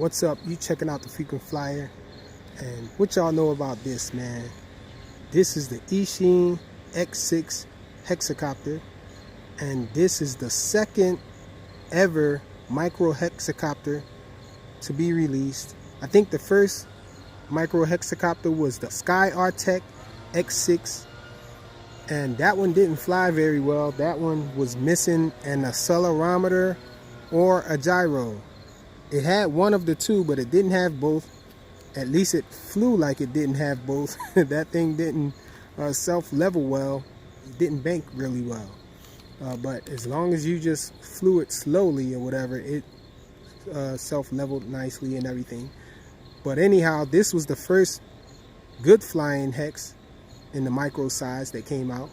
What's up? You checking out the Frequent Flyer, and what y'all know about this, man? This is the Eachine X6 hexacopter, and this is the second ever micro hexacopter to be released. I think the first micro hexacopter was the JJRC X6, and that one didn't fly very well. That one was missing an accelerometer or a gyro. It had one of the two, but it didn't have both. At least it flew like it didn't have both. That thing didn't self-level well. It didn't bank really well. But as long as you just flew it slowly or whatever, it self-leveled nicely and everything. But anyhow, this was the first good flying hex in the micro size that came out.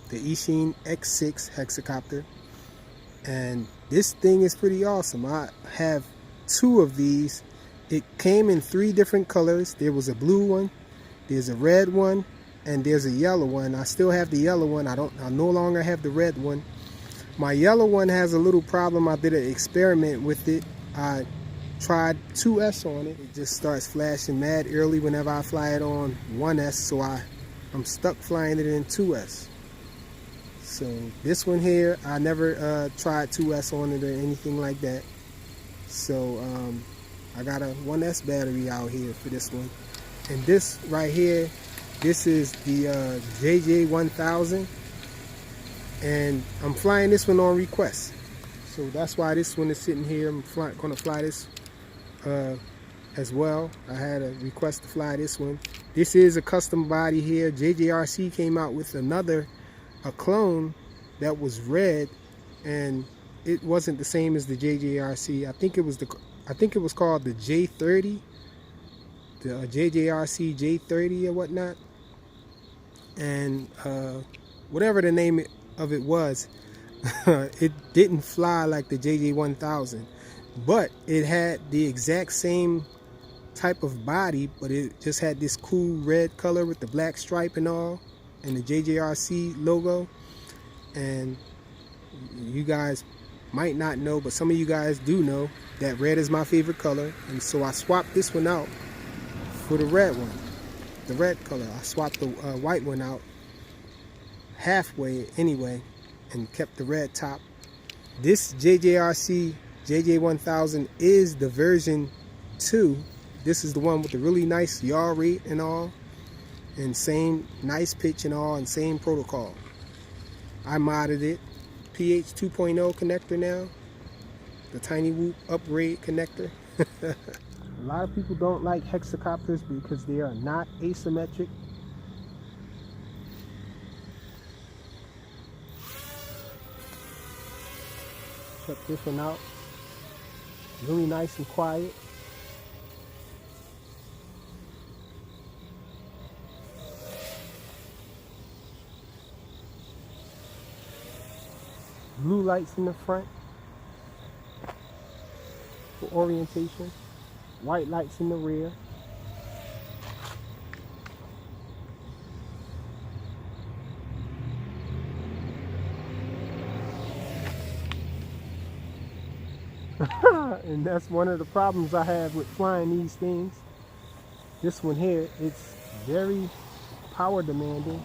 The Eachine X6 hexacopter. And this thing is pretty awesome. I have two of these. It came in 3 different colors. There was a blue one, there's a red one, and there's a yellow one. I still have the yellow one. I no longer have the red one. My yellow one has a little problem. I did an experiment with it. I tried 2S on it. It just starts flashing mad early whenever I fly it on 1S, so I'm stuck flying it in 2S. So this one here, I never tried 2S on it or anything like that. So I got a 1S battery out here for this one. And this right here, this is the JJ1000. And I'm flying this one on request. So that's why this one is sitting here. I'm going to fly this as well. I had a request to fly this one. This is a custom body here. JJRC came out with a clone that was red, and it wasn't the same as the JJRC. I think it was called the J30, the JJRC J30 or whatnot. And whatever the name of it was, it didn't fly like the JJ1000, but it had the exact same type of body, but it just had this cool red color with the black stripe and all, and the JJRC logo. And you guys might not know, but some of you guys do know that red is my favorite color, and so I swapped this one out for the red one, the red color. I swapped the white one out halfway anyway and kept the red top. This JJRC JJ1000 is the version 2. This is the one with the really nice yaw rate and all, and same nice pitch and all, and same protocol. I modded it. PH 2.0 connector now. The tiny whoop upgrade connector. A lot of people don't like hexacopters because they are not asymmetric. Check this one out. Really nice and quiet. Blue lights in the front for orientation. White lights in the rear. And that's one of the problems I have with flying these things. This one here, it's very power demanding.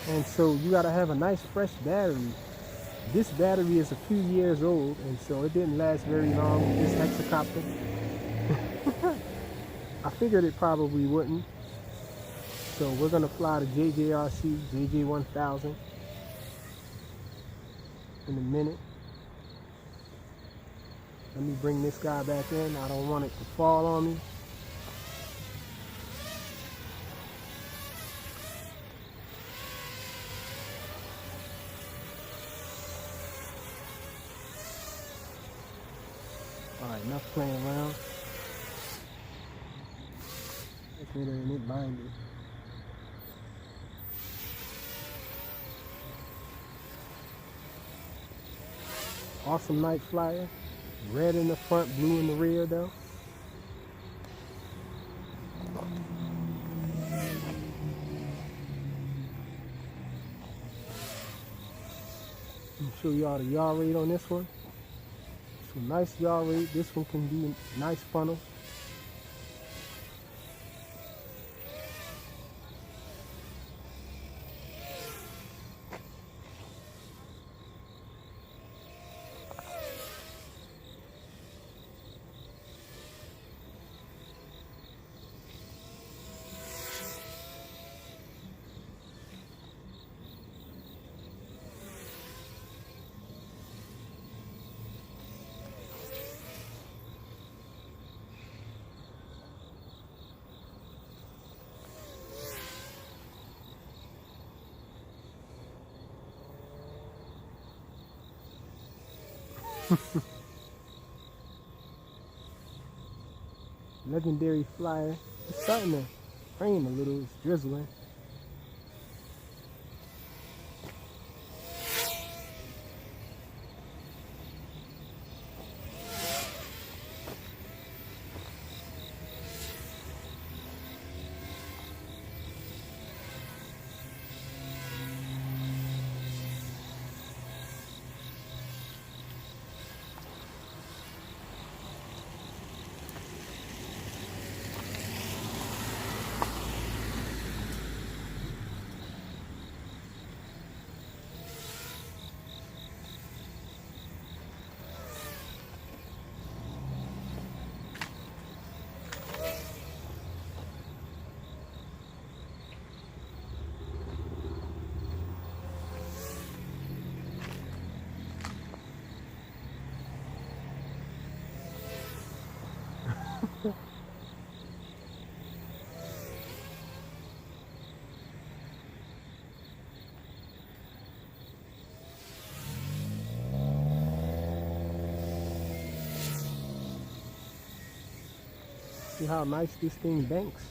And so you gotta have a nice fresh battery. This battery is a few years old, and so it didn't last very long with this hexacopter. I figured it probably wouldn't. So we're gonna fly the JJRC JJ1000 in a minute. Let me bring this guy back in. I don't want it to fall on me. Alright, enough playing around. Let's get in it binding. Awesome night flyer. Red in the front, blue in the rear though. Let me show you all the yaw rate on this one. So nice yaw rate. This one can be a nice funnel. Legendary flyer. It's starting to rain a little. It's drizzling. See how nice this thing banks?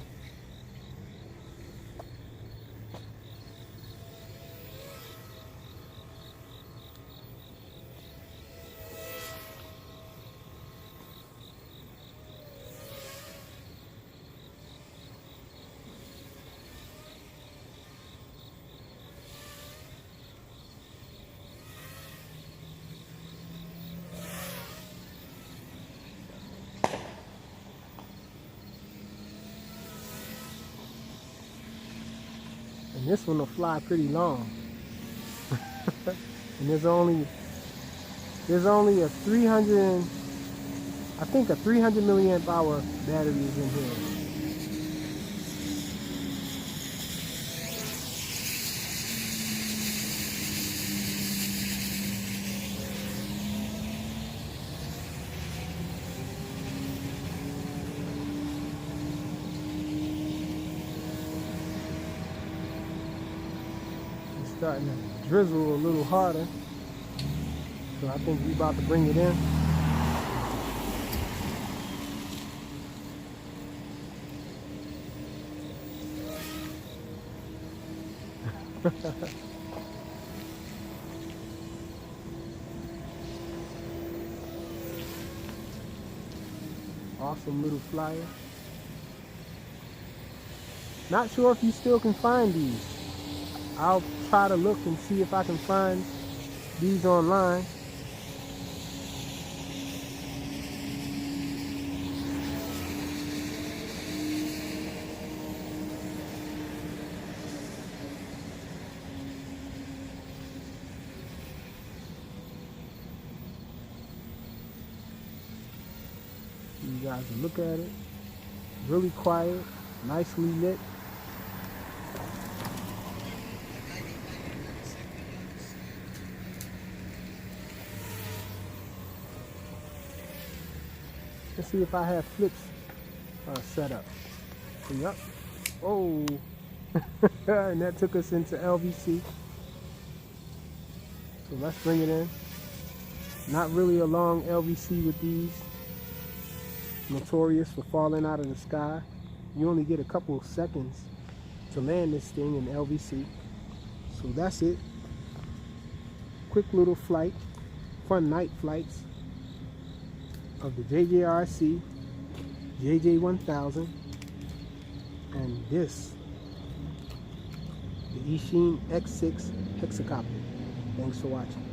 And this one will fly pretty long. And there's only a 300, I think a 300 milliamp hour battery is in here. Starting to drizzle a little harder, so I think we're about to bring it in. Awesome little flyer. Not sure if you still can find these. I'll try to look and see if I can find these online. You guys will look at it. Really quiet, nicely lit. Let's see if I have flips set up. Yep. Oh, and that took us into LVC. So let's bring it in. Not really a long LVC with these. Notorious for falling out of the sky. You only get a couple of seconds to land this thing in LVC. So that's it. Quick little flight. Fun night flights of the JJRC JJ1000 and this, the Eachine X6 hexacopter. Thanks for watching.